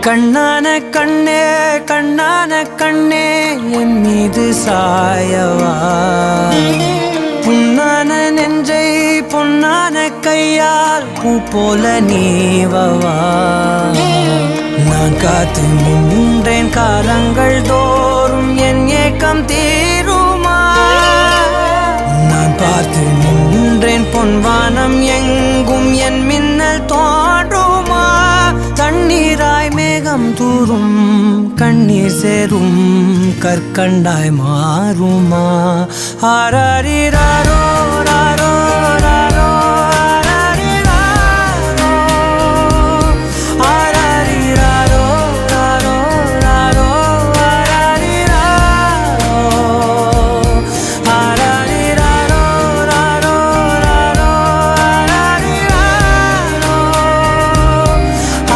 கண்ணான கண்ணே கண்ணான கண்ணே என் மீது சாயவா புண்ணான நெஞ்சை பொன்னான கையால் பூ போல நீவவா நான் காத்து நின்றேன் காலங்கள் தோறும் என் ஏக்கம் தீருமா நான் பார்த்து நின்றேன் பொன்வானம் எங்கும் என் மின்னல் தோன்றுமா தண்ணீராய் மேகம் தூரும் கண்ணீர் சேரும் கற்கண்டாய் மாறுமா ஆராரிராரோ ராரோ